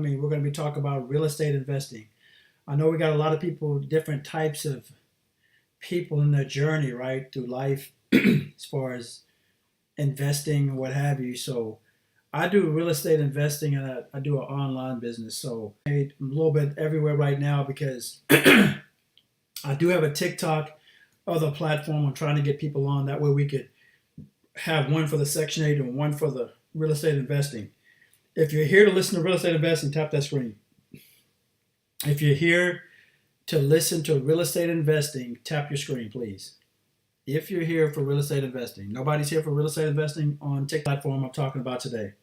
we're going to be talking about real estate investing. I know we got a lot of people, different types of people in their journey, right, through life, as far as investing, what have you. So I do real estate investing, and I do an online business. So I'm a little bit everywhere right now because I do have a TikTok other platform. I'm trying to get people on. That way we could have one for the Section 8 and one for the real estate investing. If you're here to listen to real estate investing, tap that screen. If you're here to listen to real estate investing, tap your screen, please. If you're here for real estate investing. Nobody's here for real estate investing on TikTok platform I'm talking about today.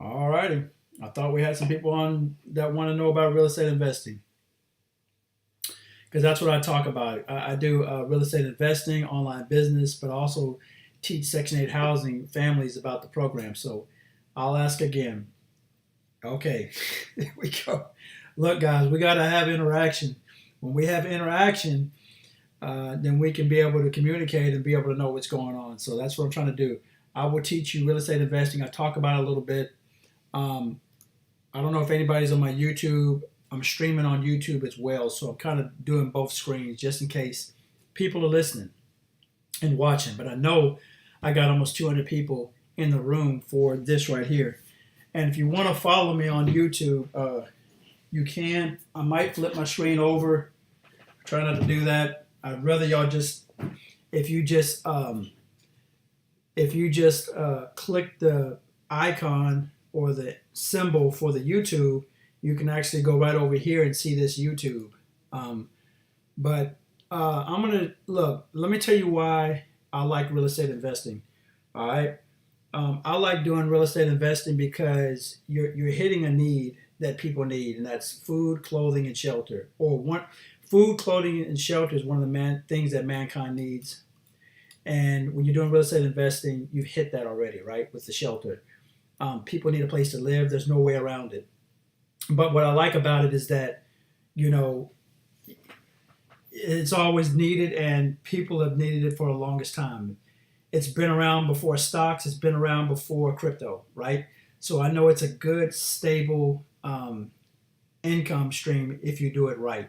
All righty. I thought we had some people on that want to know about real estate investing, because that's what I talk about. I do real estate investing, online business, but also teach Section 8 housing families about the program. So I'll ask again. Okay, here we go. Look, guys, we got to have interaction. When we have interaction, then we can be able to communicate and be able to know what's going on. So that's what I'm trying to do. I will teach you real estate investing. I talk about it a little bit. I don't know if anybody's on my YouTube. I'm streaming on YouTube as well, so I'm kind of doing both screens just in case people are listening and watching. But I know I got almost 200 people in the room for this right here. And if you want to follow me on YouTube, you can. I might flip my screen over. Try not to do that. I'd rather y'all just, if you just click the icon or the symbol for the YouTube, you can actually go right over here and see this YouTube. But I'm gonna look. Let me tell you why I like real estate investing. All right, I like doing real estate investing because you're hitting a need that people need, and that's food, clothing, and shelter. Food, clothing, and shelter is one of the things that mankind needs. And when you're doing real estate investing, you've hit that already, right? With the shelter, people need a place to live. There's no way around it. But what I like about it is that, you know, it's always needed, and people have needed it for the longest time. It's been around before stocks. It's been around before crypto, right? So I know it's a good, stable income stream if you do it right.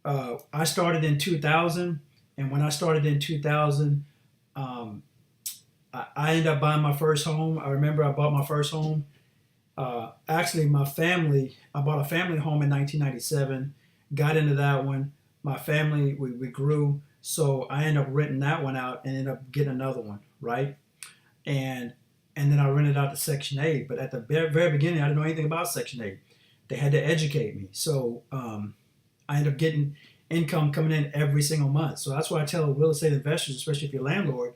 I started in 2000, and when I started in 2000, I ended up buying my first home. I remember I bought my first home. Actually, I bought a family home in 1997, got into that one. My family, we grew, so I ended up renting that one out and ended up getting another one, right? And then I rented out to Section 8. But at the very beginning, I didn't know anything about Section 8. They had to educate me. So I ended up getting income coming in every single month. So that's why I tell real estate investors, especially if you're a landlord,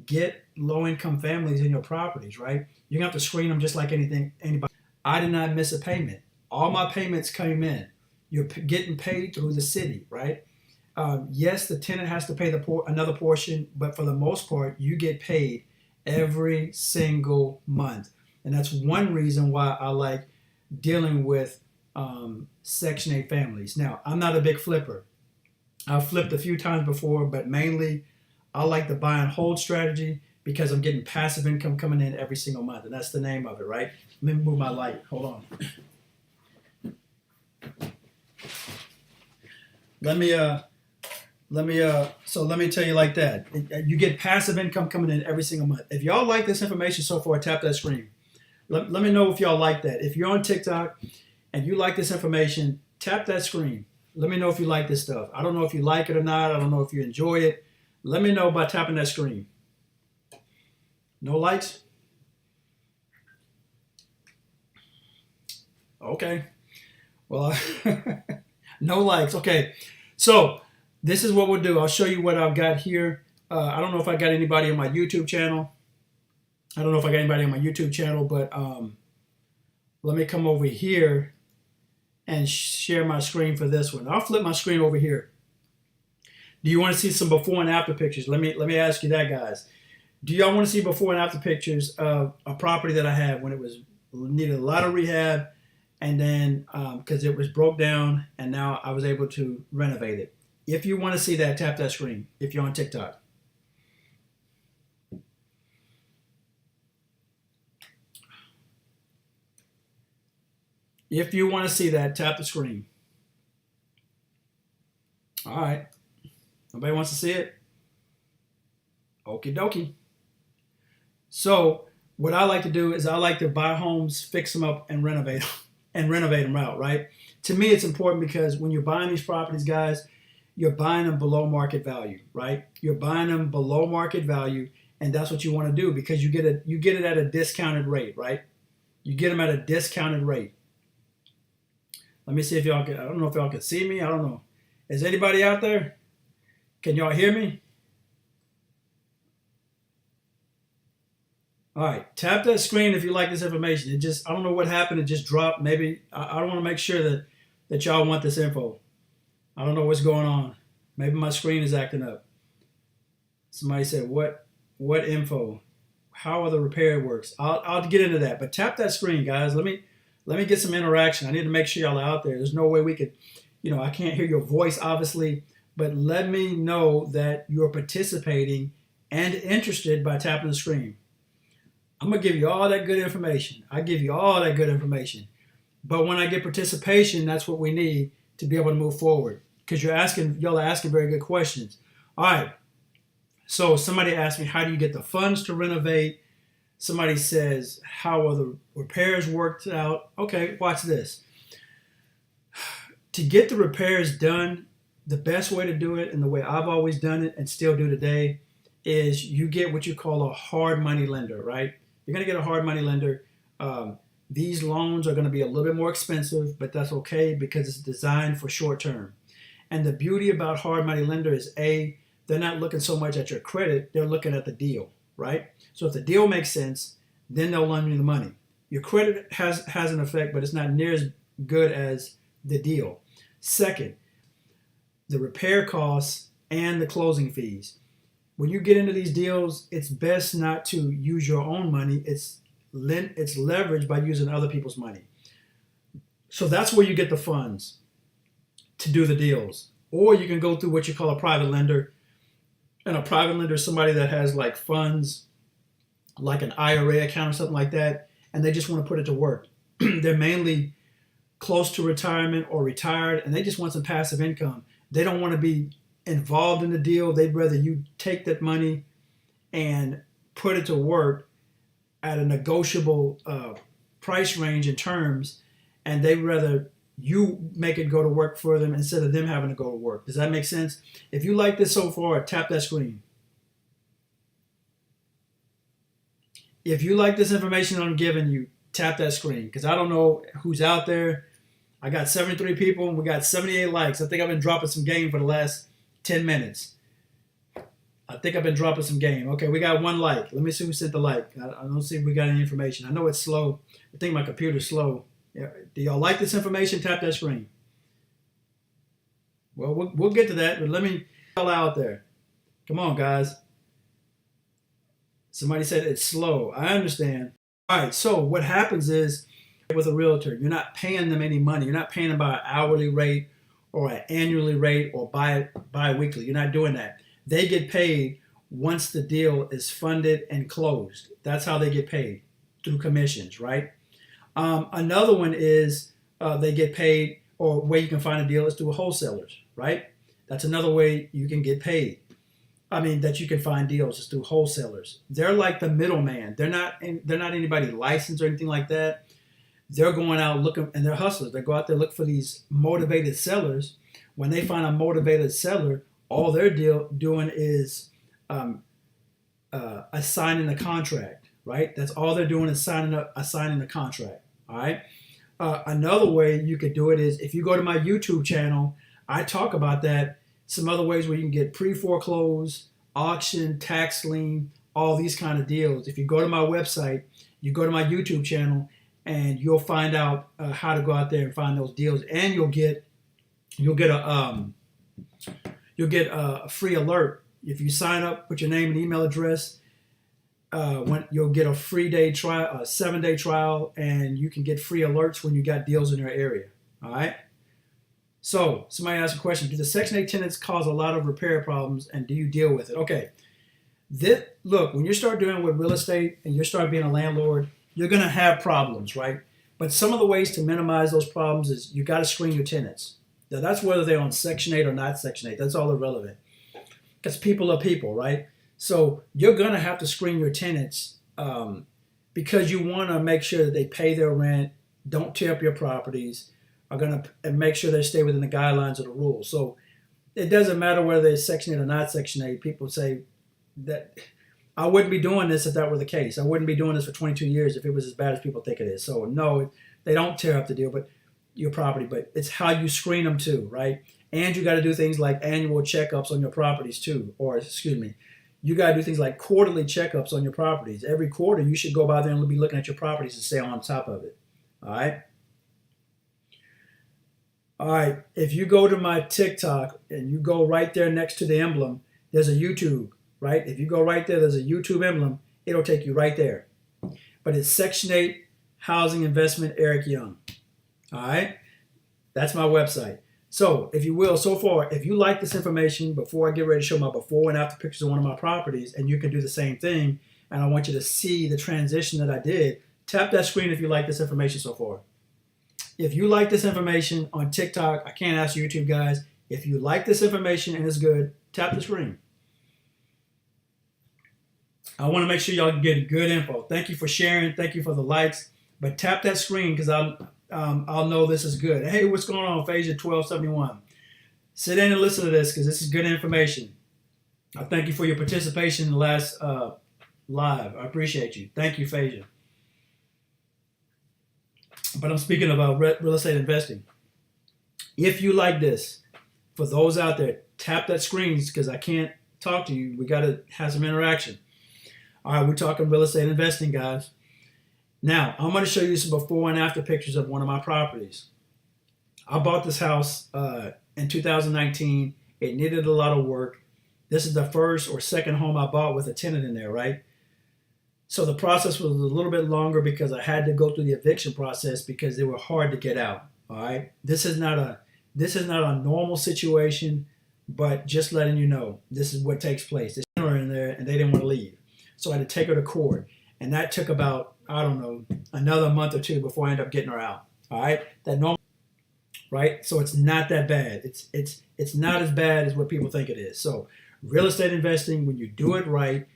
get low-income families in your properties, right? You're going to have to screen them just like anybody. I did not miss a payment. All my payments came in. You're getting paid through the city, right? Yes, the tenant has to pay another portion, but for the most part, you get paid every single month. And that's one reason why I like dealing with Section 8 families. Now, I'm not a big flipper. I've flipped a few times before, but mainly I like the buy and hold strategy because I'm getting passive income coming in every single month. And that's the name of it, right? Let me move my light. Hold on. Let me tell you like that. You get passive income coming in every single month. If y'all like this information so far, tap that screen. Let me know if y'all like that. If you're on TikTok and you like this information, tap that screen. Let me know if you like this stuff. I don't know if you like it or not. I don't know if you enjoy it. Let me know by tapping that screen. No likes? Okay. Well, no likes. Okay. So this is what we'll do. I'll show you what I've got here. I don't know if I got anybody on my YouTube channel. But let me come over here and share my screen for this one. I'll flip my screen over here. Do you want to see some before and after pictures? Let me ask you that, guys. Do y'all want to see before and after pictures of a property that I had when it needed a lot of rehab, and then because it was broke down, and now I was able to renovate it? If you want to see that, tap that screen if you're on TikTok. If you want to see that, tap the screen. All right. Nobody wants to see it? Okie dokie. So what I like to do is I like to buy homes, fix them up, and renovate them out, right? To me, it's important because when you're buying these properties, guys, you're buying them below market value, right? You're buying them below market value, and that's what you want to do because you get it at a discounted rate, right? You get them at a discounted rate. Let me see if y'all can. I don't know if y'all can see me. I don't know. Is anybody out there? Can y'all hear me? All right, tap that screen if you like this information. I don't know what happened. It just dropped. Maybe I don't want to make sure that y'all want this info. I don't know what's going on. Maybe my screen is acting up. Somebody said, what info? How are the repair works? I'll get into that. But tap that screen, guys. Let me get some interaction. I need to make sure y'all are out there. There's no way we could, I can't hear your voice, obviously, but let me know that you're participating and interested by tapping the screen. I'm going to give you all that good information. I give you all that good information. But when I get participation, that's what we need to be able to move forward. Because y'all are asking very good questions. All right. So somebody asked me, how do you get the funds to renovate? Somebody says, how are the repairs worked out? Okay, watch this. To get the repairs done, the best way to do it, and the way I've always done it and still do today, is you get what you call a hard money lender, right? You're going to get a hard money lender. These loans are going to be a little bit more expensive, but that's okay because it's designed for short term. And the beauty about hard money lender is they're not looking so much at your credit, they're looking at the deal, right? So if the deal makes sense, then they'll loan you the money. Your credit has an effect, but it's not near as good as the deal. Second, the repair costs and the closing fees. When you get into these deals, it's best not to use your own money. It's leveraged by using other people's money. So that's where you get the funds to do the deals. Or you can go through what you call a private lender. And a private lender is somebody that has like funds, like an IRA account or something like that, and they just want to put it to work. They're mainly close to retirement or retired, and they just want some passive income. They don't want to be involved in the deal. They'd rather you take that money and put it to work at a negotiable price range and terms, and they'd rather you make it go to work for them instead of them having to go to work. Does that make sense? If you like this so far, tap that screen. If you like this information I'm giving you, tap that screen, because I don't know who's out there. I got 73 people and we got 78 likes. I think I've been dropping some game for the last 10 minutes. Okay, we got one like. Let me see who sent the like. I don't see if we got any information. I know it's slow. I think my computer's slow. Yeah. Do y'all like this information? Tap that screen. Well, we'll get to that, but let me y'all out there. Come on, guys. Somebody said it's slow. I understand. All right, so what happens is with a realtor, you're not paying them any money. You're not paying them by an hourly rate or an annually rate or bi-weekly. You're not doing that. They get paid once the deal is funded and closed. That's how they get paid, through commissions, right? Another one is they get paid, or where you can find a deal is through wholesalers, right? That's another way you can get paid. That you can find deals is through wholesalers. They're like the middleman. They're not anybody licensed or anything like that. They're going out looking, and they're hustlers. They go out there look for these motivated sellers. When they find a motivated seller, all they're doing is assigning the contract, right? That's all they're doing is assigning the contract, all right? Another way you could do it is if you go to my YouTube channel, I talk about that. Some other ways where you can get pre-foreclosed, auction, tax lien, all these kind of deals. If you go to my website, you go to my YouTube channel, and you'll find out how to go out there and find those deals, and you'll get a free alert if you sign up, put your name and email address. When you'll get a free day trial, a 7-day trial, and you can get free alerts when you got deals in your area. All right. So somebody asked a question: do the Section 8 tenants cause a lot of repair problems, and do you deal with it? Okay. Look, when you start doing with real estate and you start being a landlord, you're going to have problems, right? But some of the ways to minimize those problems is you got to screen your tenants. Now, that's whether they're on Section 8 or not Section 8. That's all irrelevant. Because people are people, right? So you're going to have to screen your tenants because you want to make sure that they pay their rent, don't tear up your properties, are going to and make sure they stay within the guidelines of the rules. So it doesn't matter whether they're Section 8 or not Section 8. People say that I wouldn't be doing this if that were the case. I wouldn't be doing this for 22 years if it was as bad as people think it is. So no, they don't tear up the deal, but your property, but it's how you screen them too, right? And you got to do things like annual checkups on your properties too, or excuse me, you got to do things like quarterly checkups on your properties. Every quarter, you should go by there and be looking at your properties and stay on top of it. All right. All right. If you go to my TikTok and you go right there next to the emblem, there's a YouTube, right? If you go right there, there's a YouTube emblem. It'll take you right there. But it's Section 8 Housing Investment Eric Young. All right. That's my website. So, if you will, so far, if you like this information, before I get ready to show my before and after pictures of one of my properties, and you can do the same thing, and I want you to see the transition that I did, tap that screen if you like this information so far. If you like this information on TikTok, I can't ask YouTube guys, if you like this information and it's good, tap the screen. I want to make sure y'all get good info. Thank you for sharing. Thank you for the likes. But tap that screen because I'll know this is good. Hey, what's going on, Phasia 1271? Sit in and listen to this because this is good information. I thank you for your participation in the last live. I appreciate you. Thank you, Phasia. But I'm speaking about real estate investing. If you like this, for those out there, tap that screen because I can't talk to you. We got to have some interaction. All right, we're talking real estate investing, guys. Now, I'm going to show you some before and after pictures of one of my properties. I bought this house in 2019. It needed a lot of work. This is the first or second home I bought with a tenant in there, right? So the process was a little bit longer because I had to go through the eviction process because they were hard to get out, all right? This is not a normal situation, but just letting you know, this is what takes place. There's her in there and they didn't want to leave. So I had to take her to court. And that took about, I don't know, another month or two before I ended up getting her out. All right, that normal, right? So it's not that bad. It's not as bad as what people think it is. So real estate investing, when you do it right,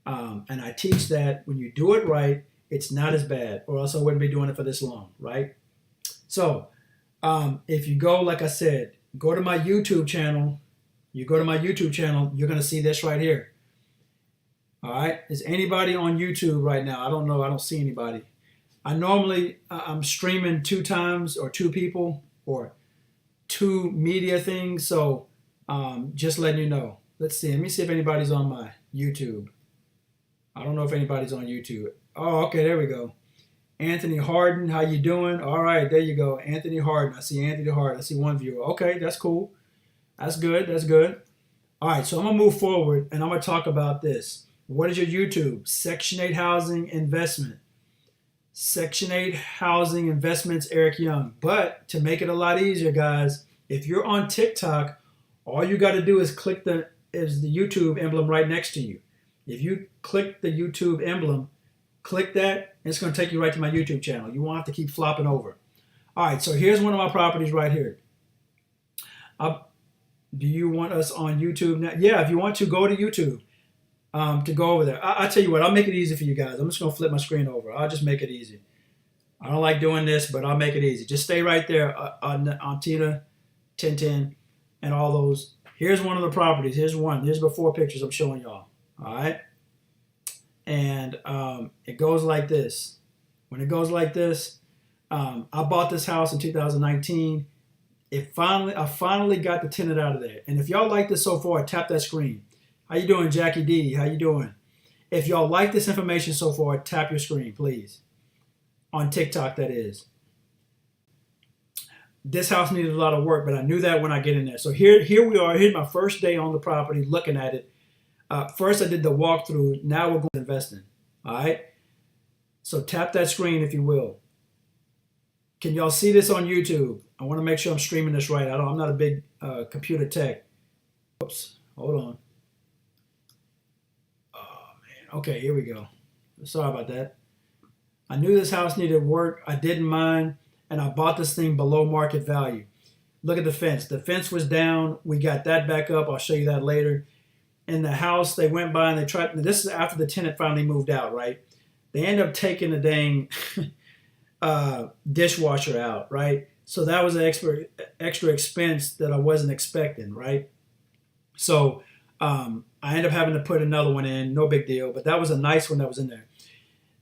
and I teach that when you do it right, it's not as bad, or else I wouldn't be doing it for this long, right? So if you go, like I said, go to my YouTube channel. You go to my YouTube channel, you're gonna see this right here. All right, is anybody on YouTube right now? I don't know. I don't see anybody. I'm streaming 2 times or 2 people or 2 media things. So just letting you know. Let's see. Let me see if anybody's on my YouTube. I don't know if anybody's on YouTube. Oh, okay. There we go. Anthony Harden, how you doing? All right, there you go. Anthony Harden. I see Anthony Harden. I see one viewer. Okay, that's cool. That's good. That's good. All right, so I'm going to move forward and I'm going to talk about this. What is your YouTube? Section 8 Housing Investment. Section 8 Housing Investments, Eric Young. But to make it a lot easier, guys, if you're on TikTok, all you got to do is click the YouTube emblem right next to you. If you click the YouTube emblem, click that, and it's going to take you right to my YouTube channel. You won't have to keep flopping over. All right, so here's one of my properties right here. Do you want us on YouTube now? Yeah, if you want to, go to YouTube. To go over there. I'll tell you what, I'll make it easy for you guys. I'm just going to flip my screen over. I'll just make it easy. I don't like doing this, but I'll make it easy. Just stay right there on Tina, Tintin, and all those. Here's one of the properties. Here's one. Here's before pictures I'm showing y'all. All right? And it goes like this. When it goes like this, I bought this house in 2019. I finally got the tenant out of there. And if y'all like this so far, tap that screen. How you doing, Jackie D? How you doing? If y'all like this information so far, tap your screen, please. On TikTok, that is. This house needed a lot of work, but I knew that when I get in there. So here we are. Here's my first day on the property, looking at it. First, I did the walkthrough. Now we're going to invest in. All right? So tap that screen, if you will. Can y'all see this on YouTube? I want to make sure I'm streaming this right. I'm not a big computer tech. Oops. Hold on. Okay, here we go. Sorry about that. I knew this house needed work. I didn't mind, and I bought this thing below market value. Look at the fence. The fence was down. We got that back up. I'll show you that later. In the house, they went by and they tried. This is after the tenant finally moved out, right? They ended up taking the dang dishwasher out, right? So that was an extra expense that I wasn't expecting, right? So I ended up having to put another one in. No big deal, but that was a nice one that was in there.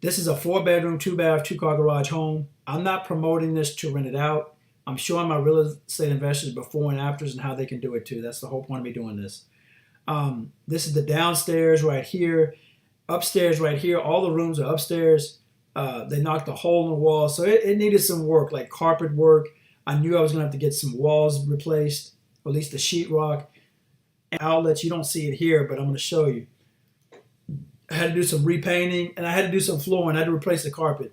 This is a 4-bedroom, 2-bath, 2-car garage home. I'm not promoting this to rent it out. I'm showing my real estate investors before and afters and how they can do it too. That's the whole point of me doing this. This is the downstairs right here. Upstairs right here. All the rooms are upstairs. They knocked a hole in the wall. So it needed some work, like carpet work. I knew I was going to have to get some walls replaced, or at least the sheetrock. And outlets, you don't see it here, but I'm going to show you. I had to do some repainting, and I had to do some flooring. I had to replace the carpet.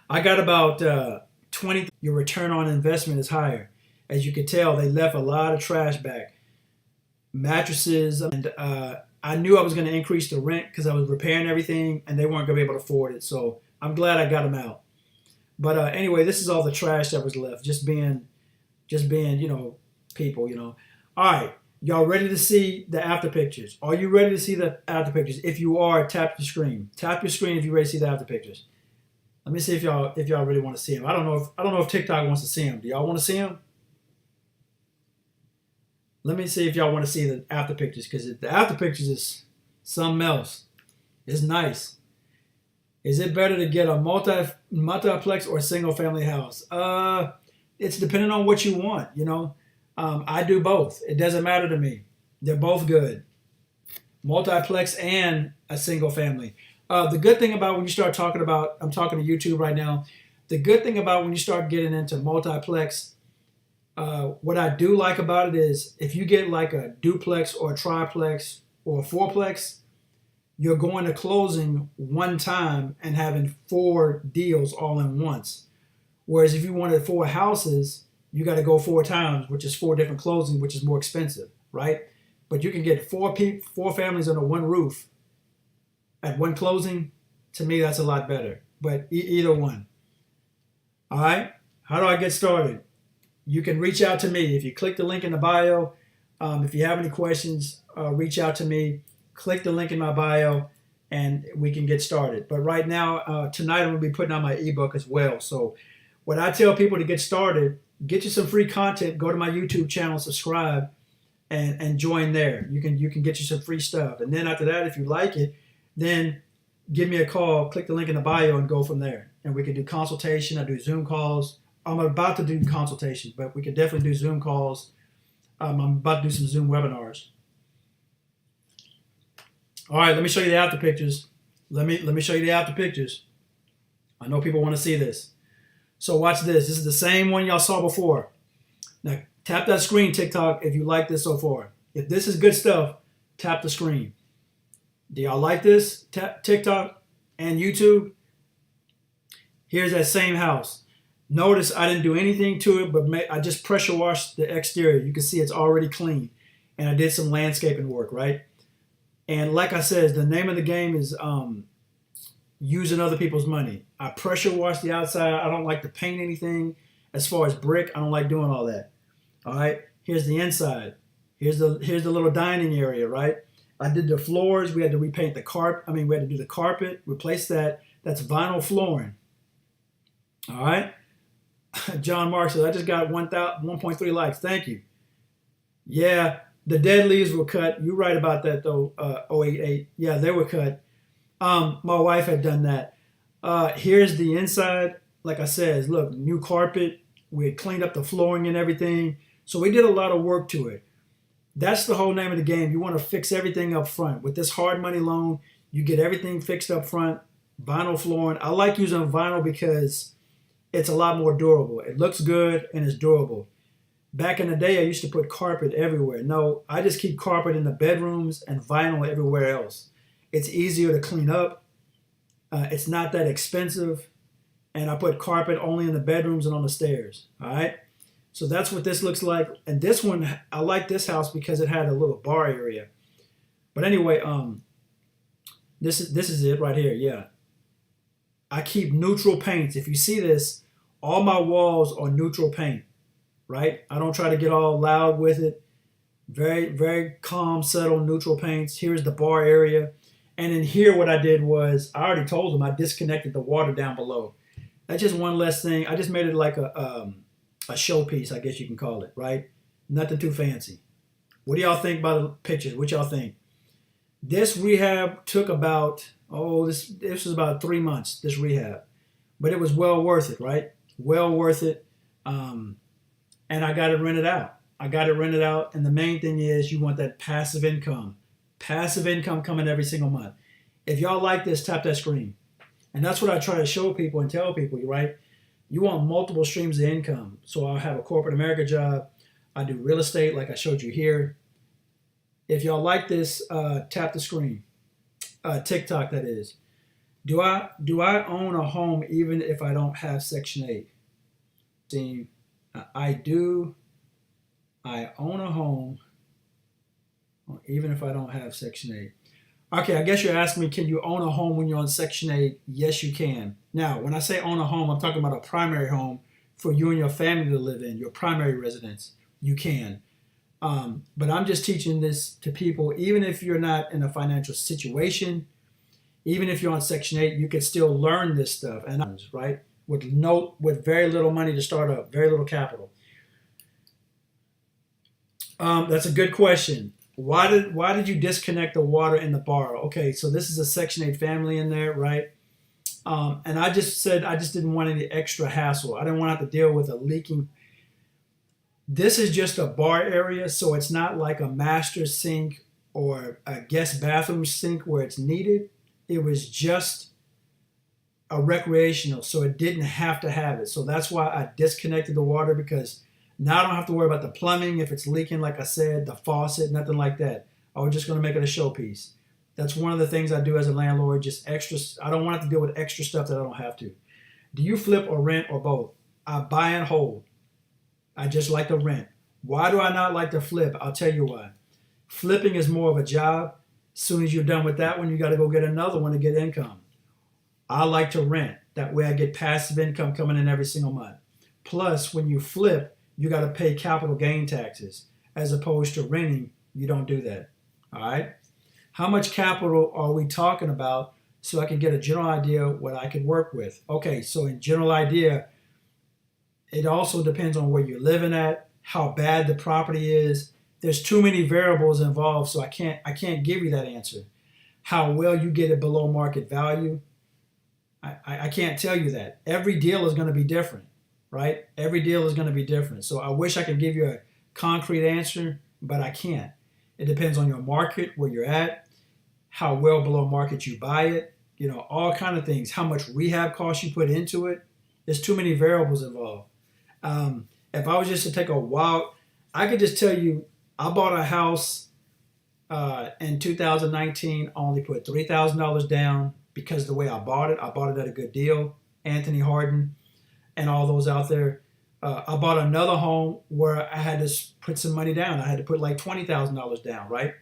I got about 20. Your return on investment is higher. As you can tell, they left a lot of trash back. Mattresses, and I knew I was going to increase the rent because I was repairing everything, and they weren't going to be able to afford it. So I'm glad I got them out. But anyway, this is all the trash that was left, just being, people. All right. Y'all ready to see the after pictures? Are you ready to see the after pictures? If you are, tap your screen. Tap your screen if you're ready to see the after pictures. Let me see if y'all really want to see them. I don't know if TikTok wants to see them. Do y'all want to see them? Let me see if y'all want to see the after pictures, because the after pictures is something else. It's nice. Is it better to get a multiplex or a single family house? It's depending on what you want. I do both. It doesn't matter to me. They're both good. Multiplex and a single family. The good thing about when you start talking about, I'm talking to YouTube right now, the good thing about when you start getting into multiplex, what I do like about it is if you get like a duplex or a triplex or a fourplex, you're going to closing one time and having 4 deals all in once. Whereas if you wanted 4 houses, you got to go 4 times, which is 4 different closings, which is more expensive, right? But you can get 4 families under one roof at one closing. To me, that's a lot better. But either one. All right. How do I get started? You can reach out to me. If you click the link in the bio, if you have any questions, reach out to me. Click the link in my bio, and we can get started. But right now, tonight, I'm going to be putting out my ebook as well. So what I tell people to get started, get you some free content. Go to my YouTube channel, subscribe, and join there. You can get you some free stuff. And then after that, if you like it, then give me a call. Click the link in the bio and go from there. And we can do consultation. I do Zoom calls. I'm about to do consultation, but we can definitely do Zoom calls. I'm about to do some Zoom webinars. All right, let me show you the after pictures. Let me show you the after pictures. I know people want to see this. So watch this. This is the same one y'all saw before. Now tap that screen, TikTok, if you like this so far. If this is good stuff, tap the screen. Do y'all like this? Tap TikTok and YouTube. Here's that same house. Notice I didn't do anything to it, but I just pressure washed the exterior. You can see it's already clean. And I did some landscaping work, right? And like I said, the name of the game is using other people's money. I pressure wash the outside. I don't like to paint anything. As far as brick, I don't like doing all that. All right. Here's the inside. Here's the little dining area, right? I did the floors. We had to repaint the carpet. We had to do the carpet, replace that. That's vinyl flooring. All right. John Mark says, I just got 1.3 likes. Thank you. Yeah, the dead leaves were cut. You're right about that, though, 088. Yeah, they were cut. My wife had done that. Here's the inside. Like I said, look, new carpet. We had cleaned up the flooring and everything. So we did a lot of work to it. That's the whole name of the game. You want to fix everything up front. With this hard money loan, you get everything fixed up front. Vinyl flooring. I like using vinyl because it's a lot more durable. It looks good and it's durable. Back in the day, I used to put carpet everywhere. No, I just keep carpet in the bedrooms and vinyl everywhere else. It's easier to clean up. It's not that expensive. And I put carpet only in the bedrooms and on the stairs. All right. So that's what this looks like. And this one, I like this house because it had a little bar area. But anyway, this is it right here. Yeah. I keep neutral paints. If you see this, all my walls are neutral paint, right? I don't try to get all loud with it. Very, very calm, subtle, neutral paints. Here's the bar area. And in here, what I did was, I already told them I disconnected the water down below. That's just one less thing. I just made it like a showpiece, I guess you can call it, right? Nothing too fancy. What do y'all think about the pictures? What y'all think? This rehab took about, this was about 3 months, this rehab. But it was well worth it, right? Well worth it. And I got it rented out. And the main thing is you want that passive income. Passive income coming every single month. If y'all like this, tap that screen. And that's what I try to show people and tell people, right? You want multiple streams of income. So I'll have a corporate America job. I do real estate like I showed you here. If y'all like this, tap the screen. TikTok, that is. Do I own a home even if I don't have Section 8? See, I do. I own a home even if I don't have Section 8. Okay, I guess you're asking me, can you own a home when you're on Section 8? Yes, you can. Now, when I say own a home, I'm talking about a primary home for you and your family to live in, your primary residence. You can. But I'm just teaching this to people, even if you're not in a financial situation, even if you're on Section 8, you can still learn this stuff, and right? With very little money to start up, very little capital. That's a good question. Why did you disconnect the water in the bar? Okay, so this is a Section 8 family in there, right? And I just said I just didn't want any extra hassle. I didn't want to have to deal with a leaking. This is just a bar area, so it's not like a master sink or a guest bathroom sink where it's needed. It was just a recreational, so it didn't have to have it. So that's why I disconnected the water, because now I don't have to worry about the plumbing, if it's leaking, like I said, the faucet, nothing like that. I was just going to make it a showpiece. That's one of the things I do as a landlord, just extra. I don't want to have to deal with extra stuff that I don't have to. Do you flip or rent or both? I buy and hold. I just like to rent. Why do I not like to flip? I'll tell you why. Flipping is more of a job. As soon as you're done with that one, you got to go get another one to get income. I like to rent. That way I get passive income coming in every single month. Plus, when you flip, you got to pay capital gain taxes. As opposed to renting, you don't do that. All right? How much capital are we talking about so I can get a general idea what I could work with? Okay, so in general idea, it also depends on where you're living at, how bad the property is. There's too many variables involved, so I can't give you that answer. How well you get it below market value, I can't tell you that. Every deal is going to be different, right? Every deal is going to be different. So I wish I could give you a concrete answer, but I can't. It depends on your market, where you're at, how well below market you buy it, all kind of things, how much rehab costs you put into it. There's too many variables involved. If I was just to take a wild, I could just tell you, I bought a house in 2019. I only put $3,000 down because the way I bought it at a good deal. Anthony Harden and all those out there. I bought another home where I had to put some money down. I had to put like $20,000 down, right?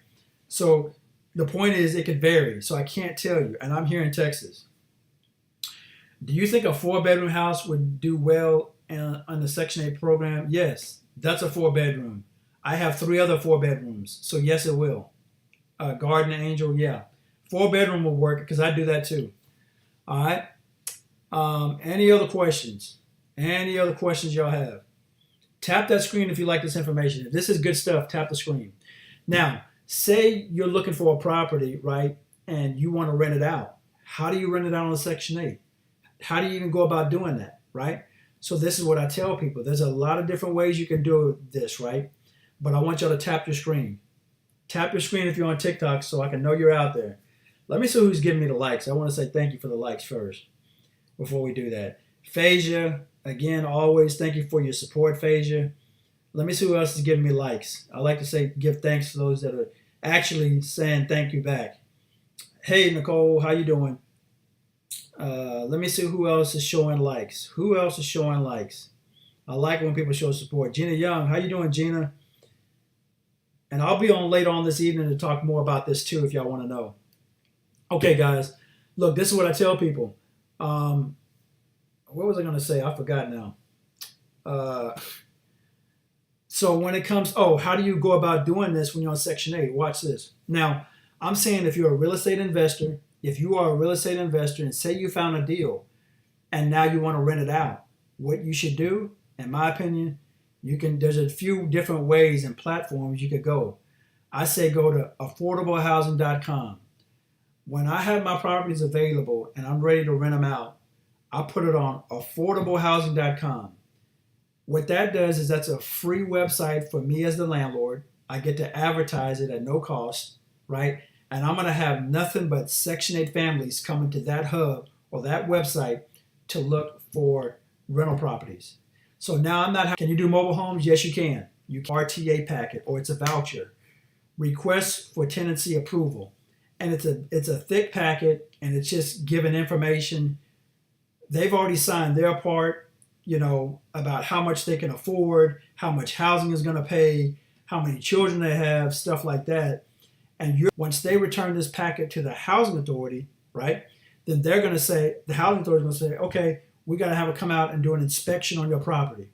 So the point is, it could vary. So I can't tell you. And I'm here in Texas. Do you think a 4-bedroom house would do well on the Section 8 program? Yes, that's a 4-bedroom. I have 3 other 4-bedrooms, so yes, it will. Garden Angel, yeah. 4-bedroom will work because I do that too. All right. Any other questions? Any other questions y'all have? Tap that screen if you like this information. If this is good stuff, tap the screen. Now, say you're looking for a property, right, and you want to rent it out. How do you rent it out on Section 8? How do you even go about doing that, right? So this is what I tell people. There's a lot of different ways you can do this, right? But I want y'all to tap your screen. Tap your screen if you're on TikTok so I can know you're out there. Let me see who's giving me the likes. I want to say thank you for the likes first before we do that. Phasia, again, always thank you for your support, Phasia. Let me see who else is giving me likes. I like to say give thanks to those that are actually saying thank you back. Hey, Nicole, how you doing? Let me see who else is showing likes. Who else is showing likes? I like when people show support. Gina Young, how you doing, Gina? And I'll be on later on this evening to talk more about this too if y'all want to know. Okay, guys. Look, this is what I tell people. Um, what was I going to say? I forgot now. Uh, so when it comes, oh, how do you go about doing this when you're on Section 8? Watch this. Now, I'm saying if you're a real estate investor, if you are a real estate investor and say you found a deal and now you want to rent it out, what you should do, in my opinion, there's a few different ways and platforms you could go. I say go to affordablehousing.com. When I have my properties available and I'm ready to rent them out, I put it on affordablehousing.com. What that does is that's a free website for me as the landlord. I get to advertise it at no cost, right? And I'm going to have nothing but Section 8 families coming to that hub or that website to look for rental properties. So now can you do mobile homes? Yes, you can. You can RTA packet or it's a voucher. Request for tenancy approval. And it's a thick packet and it's just giving information. They've already signed their part, about how much they can afford, how much housing is going to pay, how many children they have, stuff like that. And once they return this packet to the housing authority, right, then they're going to say, the housing authority is going to say, okay, we got to have it come out and do an inspection on your property.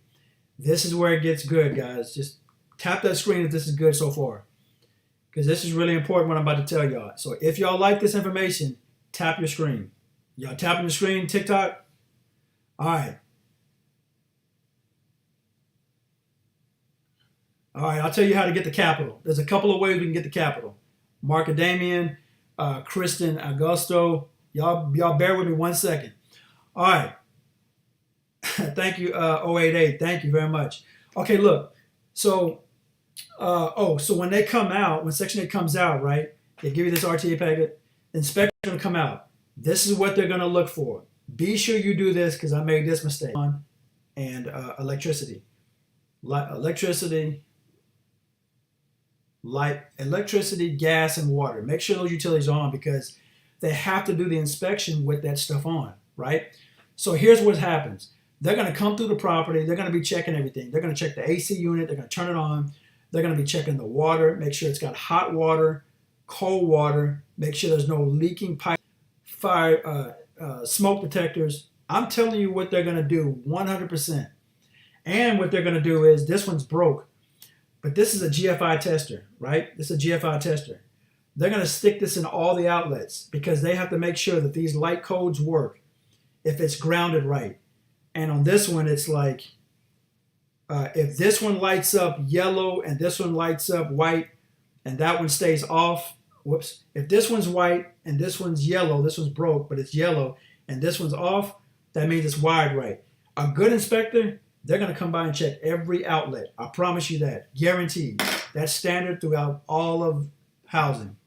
This is where it gets good, guys. Just tap that screen if this is good so far, because this is really important what I'm about to tell y'all. So if y'all like this information, tap your screen. Y'all tapping the screen, TikTok? All right. All right, I'll tell you how to get the capital. There's a couple of ways we can get the capital. Marcadamian, Kristen Augusto. Y'all bear with me 1 second. All right. Thank you, 088. Thank you very much. Okay, look. So, so when they come out, when Section 8 comes out, right, they give you this RTA packet, the inspector's going to come out. This is what they're going to look for. Be sure you do this because I made this mistake. And electricity. Electricity, gas, and water. Make sure those utilities are on because they have to do the inspection with that stuff on, right? So here's what happens. They're going to come through the property. They're going to be checking everything. They're going to check the AC unit. They're going to turn it on. They're going to be checking the water, make sure it's got hot water, cold water, make sure there's no leaking pipe, fire, smoke detectors. I'm telling you what they're going to do 100%. And what they're going to do is, this one's broke. But this is a GFI tester, right? This is a GFI tester. They're going to stick this in all the outlets because they have to make sure that these light codes work if it's grounded right. And on this one, it's like, if this one lights up yellow and this one lights up white and that one stays off, whoops. If this one's white and this one's yellow, this one's broke, but it's yellow, and this one's off, that means it's wired right. A good inspector, they're going to come by and check every outlet. I promise you that. Guaranteed. That's standard throughout all of housing.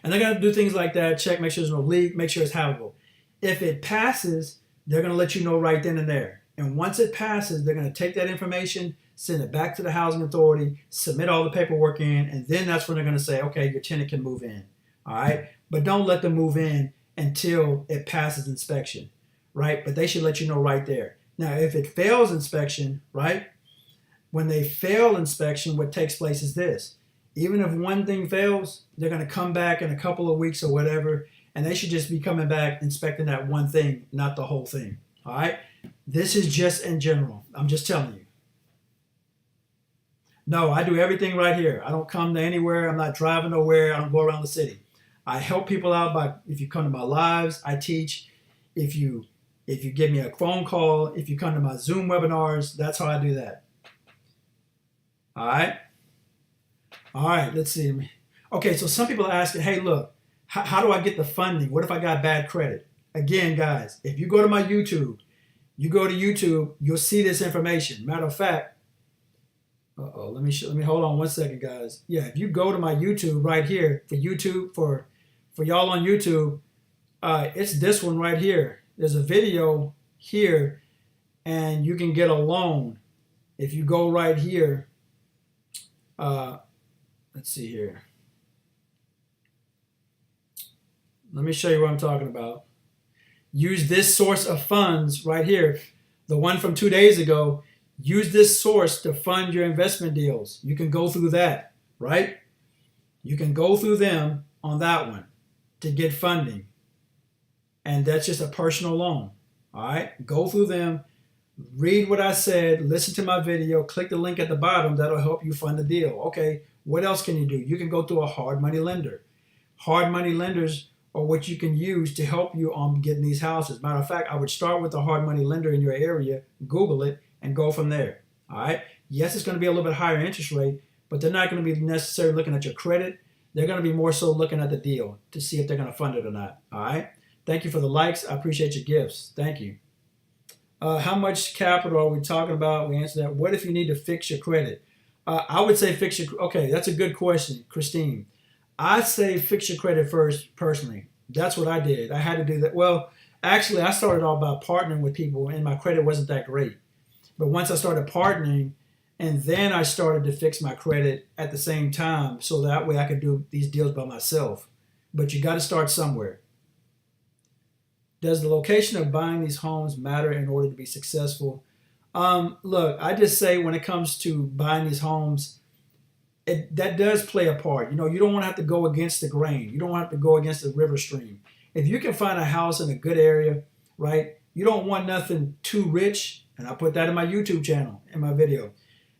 And they're going to do things like that, check, make sure there's no leak, make sure it's habitable. If it passes, they're going to let you know right then and there. And once it passes, they're going to take that information, send it back to the housing authority, submit all the paperwork in, and then that's when they're going to say, okay, your tenant can move in. All right? But don't let them move in until it passes inspection, right? But they should let you know right there. Now, if it fails inspection, right? When they fail inspection, what takes place is this. Even if one thing fails, they're going to come back in a couple of weeks or whatever, and they should just be coming back inspecting that one thing, not the whole thing. All right? This is just in general. I'm just telling you. No, I do everything right here. I don't come to anywhere. I'm not driving nowhere. I don't go around the city. I help people out if you come to my lives, I teach. If you give me a phone call, if you come to my Zoom webinars, that's how I do that. All right? All right, let's see. Okay, so some people are asking, hey, look, how do I get the funding? What if I got bad credit? Again, guys, if you go to my YouTube, you'll see this information. Matter of fact, let me hold on 1 second, guys. Yeah, if you go to my YouTube right here, for y'all on YouTube, it's this one right here. There's a video here, and you can get a loan if you go right here. Let's see here. Let me show you what I'm talking about. Use this source of funds right here, the one from 2 days ago. Use this source to fund your investment deals. You can go through that, right? You can go through them on that one to get funding. and that's just a personal loan. All right, go through them, read what I said, listen to my video, click the link at the bottom. That'll help you fund the deal. Okay, what else can you do? You can go through a hard money lender. Hard money lenders are what you can use to help you on getting these houses. Matter of fact, I would start with a hard money lender in your area, Google it, and go from there. All right. Yes, it's going to be a little bit higher interest rate, but they're not going to be necessarily looking at your credit. They're going to be more so looking at the deal to see if they're going to fund it or not. All right. Thank you for the likes. I appreciate your gifts. Thank you. How much capital are we talking about? We answered that. What if you need to fix your credit? I would say fix your. Okay, that's a good question, Christine. I say fix your credit first, personally. That's what I did. I had to do that. Well, actually, I started off by partnering with people, and my credit wasn't that great. But once I started partnering, and then I started to fix my credit at the same time, so that way I could do these deals by myself. But you got to start somewhere. Does the location of buying these homes matter in order to be successful? Look, I just say when it comes to buying these homes, that does play a part. You know, you don't want to have to go against the grain. You don't want to have to go against the river stream. If you can find a house in a good area, right, you don't want nothing too rich, and I put that in my YouTube channel, in my video.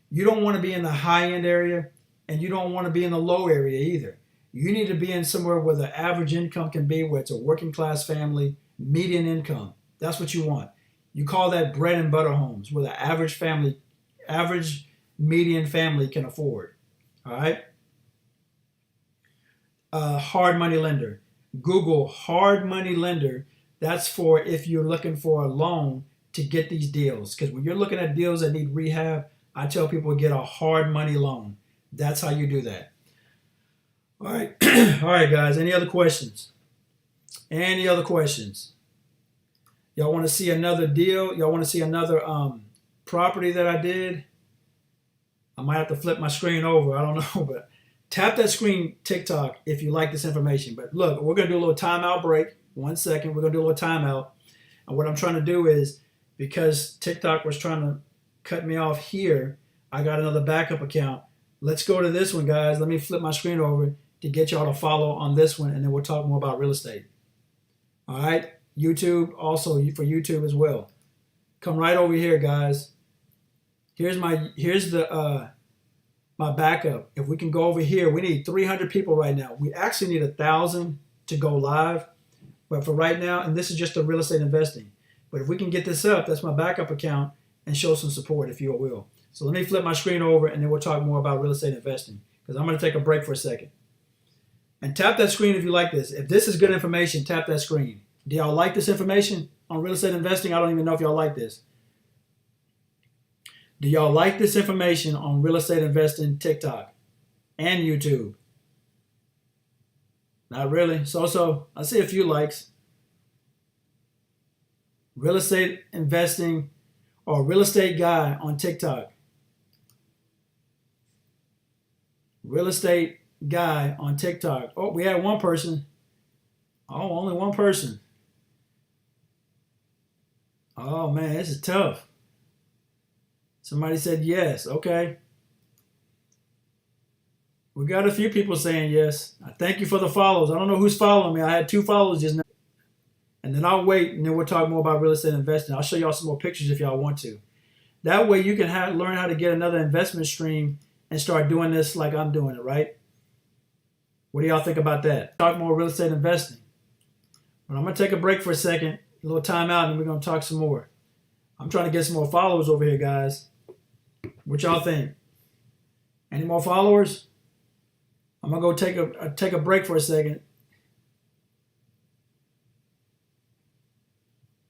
You don't want to be in the high-end area, and you don't want to be in the low area either. You need to be in somewhere where the average income can be, where it's a working-class family, median income. That's what you want. You call that bread and butter homes, where the average median family can afford. All right. Hard money lender. Google hard money lender. That's for if you're looking for a loan to get these deals. Because when you're looking at deals that need rehab, I tell people to get a hard money loan. That's how you do that. All right. All right, guys. Any other questions? Any other questions? Y'all want to see another deal? Y'all want to see another property that I did? I might have to flip my screen over. I don't know, but tap that screen, TikTok, if you like this information. But look, we're going to do a little timeout break. 1 second. We're going to do a little timeout. And what I'm trying to do is, because TikTok was trying to cut me off here, I got another backup account. Let's go to this one, guys. Let me flip my screen over to get y'all to follow on this one, and then we'll talk more about real estate. All right? YouTube, also for YouTube as well. Come right over here, guys. Here's the my backup. If we can go over here, we need 300 people right now. We actually need 1,000 to go live, but for right now, and this is just the real estate investing. But if we can get this up, that's my backup account, and show some support, if you will. So let me flip my screen over, and then we'll talk more about real estate investing, because I'm going to take a break for a second. And tap that screen if you like this. If this is good information, tap that screen. Do y'all like this information on real estate investing? I don't even know if y'all like this. Do y'all like this information on real estate investing, TikTok and YouTube? Not really. So. I see a few likes. Real estate investing or real estate guy on TikTok. Real estate guy on TikTok. Oh, we had one person. Oh, only one person. Oh, man, this is tough. Somebody said yes. Okay. We got a few people saying yes. I thank you for the follows. I don't know who's following me. I had 2 follows just now. And then I'll wait, and then we'll talk more about real estate investing. I'll show y'all some more pictures if y'all want to. That way you can learn how to get another investment stream and start doing this like I'm doing it, right? What do y'all think about that? Talk more real estate investing. But I'm going to take a break for a second, a little time out, and we're going to talk some more. I'm trying to get some more followers over here, guys. What y'all think? Any more followers? I'm going to go take a break for a second.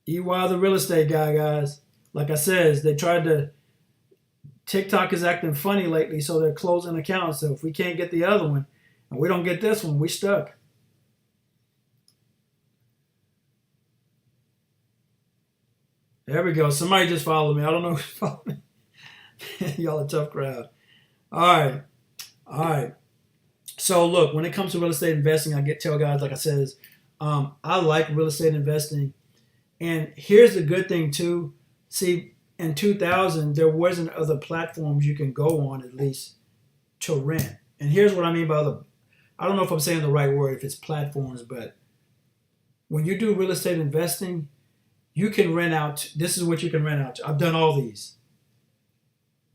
EY the real estate guy, guys. Like I said, TikTok is acting funny lately, so they're closing accounts. So if we can't get the other one, and we don't get this one, we stuck. There we go. Somebody just followed me. I don't know who followed me. Y'all a tough crowd. All right. So look, when it comes to real estate investing, I tell guys, like I said, I like real estate investing. And here's the good thing too. See, in 2000, there wasn't other platforms you can go on, at least, to rent. And here's what I mean by I don't know if I'm saying the right word, if it's platforms, but When you do real estate investing, you can rent out. This is what you can rent out. I've done all these: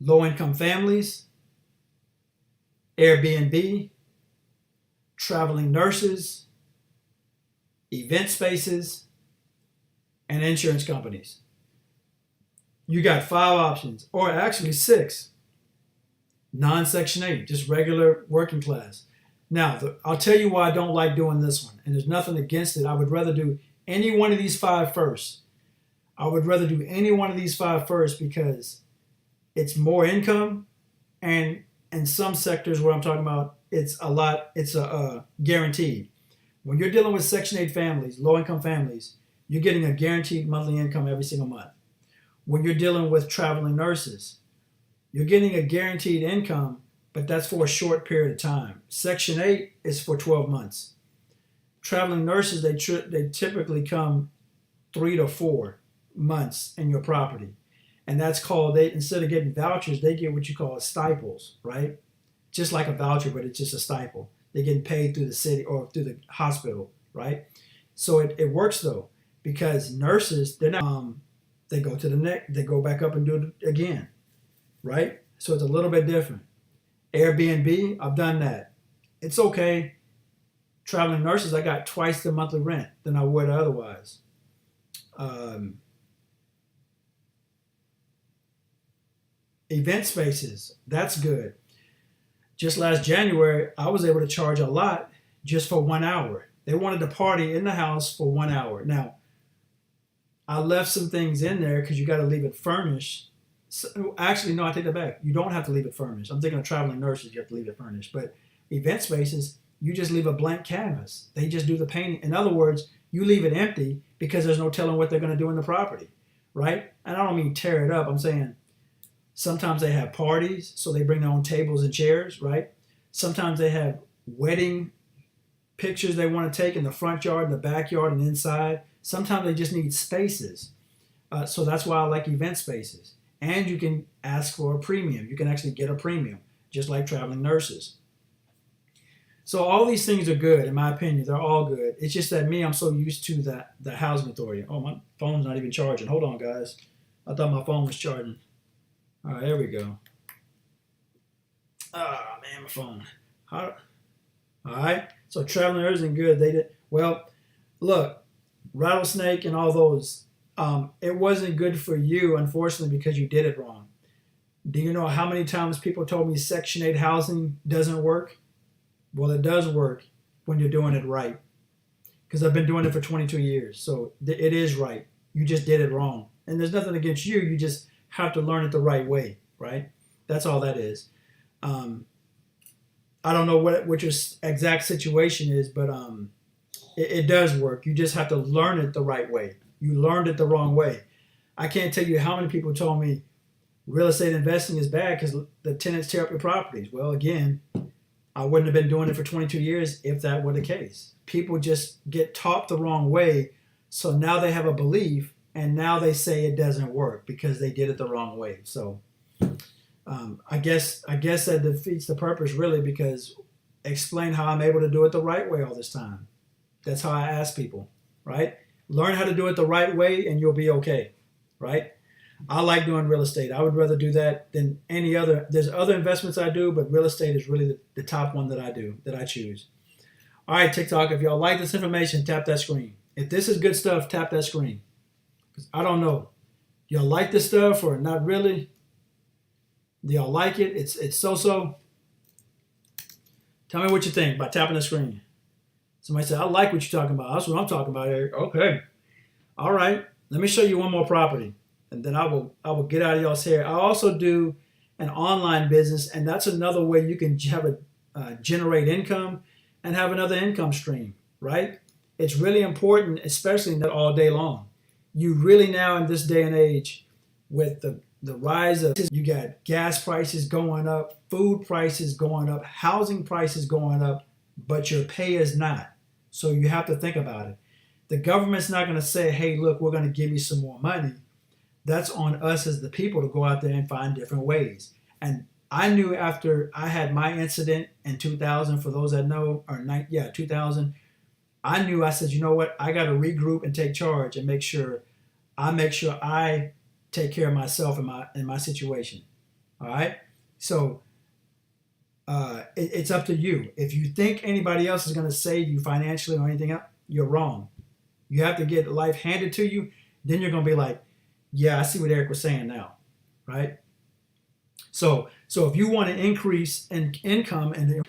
low income families, Airbnb, traveling nurses, event spaces, and insurance companies. You got 5 options, or actually 6. Non-Section 8, just regular working class. Now, I'll tell you why I don't like doing this one, and there's nothing against it. I would rather do any one of these 5 first. I would rather do any one of these 5 first because it's more income, and in some sectors where I'm talking about, it's guaranteed. When you're dealing with Section 8 families, low-income families, you're getting a guaranteed monthly income every single month. When you're dealing with traveling nurses, you're getting a guaranteed income, but that's for a short period of time. Section 8 is for 12 months. Traveling nurses, they typically come 3 to 4 months in your property. And that's called, instead of getting vouchers, they get what you call stipends, right? Just like a voucher, but it's just a stipend. They're getting paid through the city or through the hospital, right? So it works though, because nurses, they're not, they go to the neck, they go back up and do it again, right? So it's a little bit different. Airbnb, I've done that. It's okay. Traveling nurses, I got twice the monthly rent than I would otherwise. Event spaces, that's good. Just last January, I was able to charge a lot just for 1 hour. They wanted to party in the house for 1 hour. Now, I left some things in there because you got to leave it furnished. So, actually, no, I take that back. You don't have to leave it furnished. I'm thinking of traveling nurses, you have to leave it furnished. But event spaces, you just leave a blank canvas. They just do the painting. In other words, you leave it empty because there's no telling what they're going to do in the property, right? And I don't mean tear it up. I'm saying sometimes they have parties, so they bring their own tables and chairs, right? Sometimes they have wedding pictures they want to take in the front yard, the backyard, and inside. Sometimes they just need spaces. So that's why I like event spaces. And you can ask for a premium. You can actually get a premium, just like traveling nurses. So all these things are good, in my opinion. They're all good. It's just that I'm so used to the housing authority. Oh, my phone's not even charging. Hold on, guys. I thought my phone was charging. All right, there we go. Ah, man, my phone. All right. So traveling nurses and good. They did well. Look, rattlesnake and all those. It wasn't good for you, unfortunately, because you did it wrong. Do you know how many times people told me Section 8 housing doesn't work? Well, it does work when you're doing it right. Because I've been doing it for 22 years. So it is right. You just did it wrong. And there's nothing against you. You just have to learn it the right way, right? That's all that is. I don't know what your exact situation is, but it does work. You just have to learn it the right way. You learned it the wrong way. I can't tell you how many people told me real estate investing is bad because the tenants tear up your properties. Well, again, I wouldn't have been doing it for 22 years if that were the case. People just get taught the wrong way, so now they have a belief, and now they say it doesn't work because they did it the wrong way. So I guess that defeats the purpose, really, because explain how I'm able to do it the right way all this time. That's how I ask people, right? Learn how to do it the right way, and you'll be okay, right? I like doing real estate. I would rather do that than any other. There's other investments I do, but real estate is really the top one that I choose. All right, TikTok, if y'all like this information, tap that screen. If this is good stuff, tap that screen. Because I don't know. Y'all like this stuff or not really? Do y'all like it? It's so-so. Tell me what you think by tapping the screen. Somebody said, I like what you're talking about. That's what I'm talking about, Eric. Okay. All right. Let me show you one more property. And then I will get out of y'all's hair. I also do an online business, and that's another way you can have generate income and have another income stream, right? It's really important, especially not all day long. You really now in this day and age, with the rise of, you got gas prices going up, food prices going up, housing prices going up, but your pay is not. So you have to think about it. The government's not going to say, hey, look, we're going to give you some more money. That's on us as the people to go out there and find different ways. And I knew after I had my incident in 2000, for those that know, 2000, I knew, I said, you know what? I got to regroup and take charge and make sure I take care of myself in my situation. All right. So it's up to you. If you think anybody else is going to save you financially or anything else, you're wrong. You have to get life handed to you. Then you're going to be like, yeah, I see what Eric was saying now, right? So if you want to increase in income and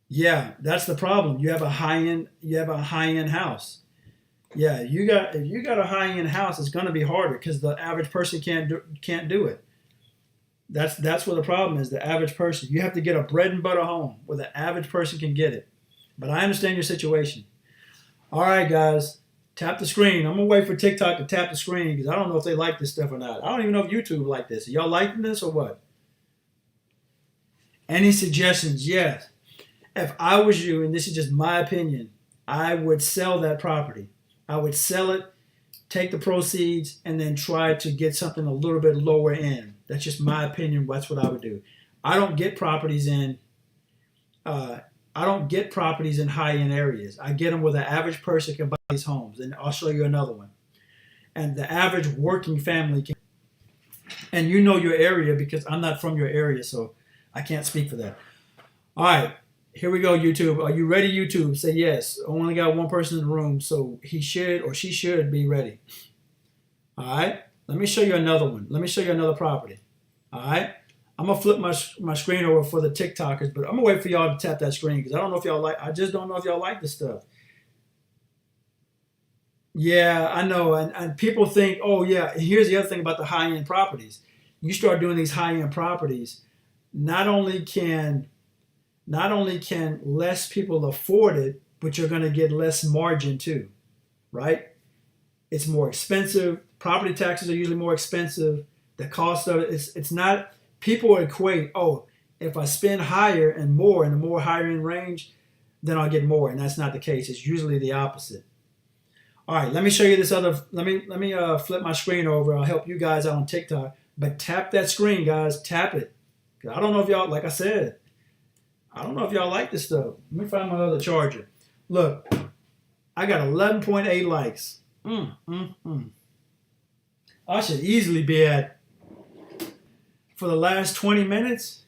yeah, that's the problem. You have a high end house. Yeah, if you got a high end house, it's going to be harder because the average person can't do it. That's what the problem is. The average person. You have to get a bread and butter home where the average person can get it. But I understand your situation. All right, guys, tap the screen. I'm gonna wait for TikTok to tap the screen because I don't know if they like this stuff or not. I don't even know if YouTube like this. Are y'all liking this or what? Any suggestions? Yes. If I was you, and this is just my opinion, I would sell that property. I would sell it, take the proceeds, and then try to get something a little bit lower end. That's just my opinion. That's what I would do. I don't get properties in. I don't get properties in high end areas. I get them where the average person can buy these homes, and I'll show you another one. And the average working family can. And you know your area because I'm not from your area, so I can't speak for that. All right, here we go, YouTube. Are you ready, YouTube? Say yes. I only got one person in the room, so he should or she should be ready. All right, let me show you another one. Let me show you another property. All right, I'm gonna flip my screen over for the TikTokers, but I'm gonna wait for y'all to tap that screen because I don't know if y'all like. I just don't know if y'all like this stuff. Yeah, I know, and people think, oh yeah. Here's the other thing about the high end properties. You start doing these high end properties, not only can less people afford it, but you're going to get less margin too, right? It's more expensive. Property taxes are usually more expensive. The cost of it, it's not, people equate, oh, if I spend higher and more in a more higher end range, then I'll get more. And that's not the case. It's usually the opposite. All right, let me show you this other, let me flip my screen over. I'll help you guys out on TikTok. But tap that screen, guys. Tap it. I don't know if y'all, like I said, I don't know if y'all like this stuff. Let me find my other charger. Look, I got 11.8 likes. I should easily be at, for the last 20 minutes.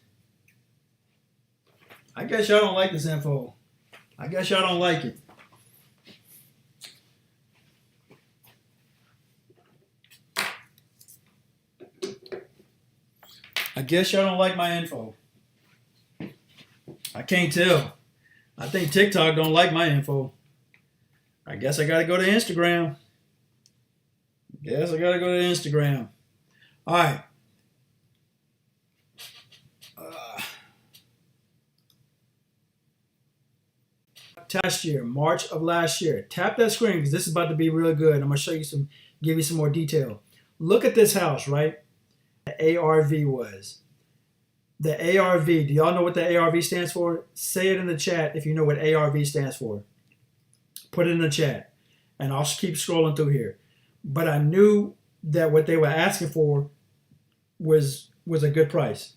I guess y'all don't like this info. I guess y'all don't like it. I guess y'all don't like my info. I can't tell. I think TikTok don't like my info. I guess I gotta go to Instagram. All right. Last year, March of last year. Tap that screen because this is about to be really good. I'm gonna show you give you some more detail. Look at this house, right? The ARV was. The ARV, do y'all know what the ARV stands for? Say it in the chat if you know what ARV stands for. Put it in the chat, and I'll keep scrolling through here. But I knew that what they were asking for was a good price.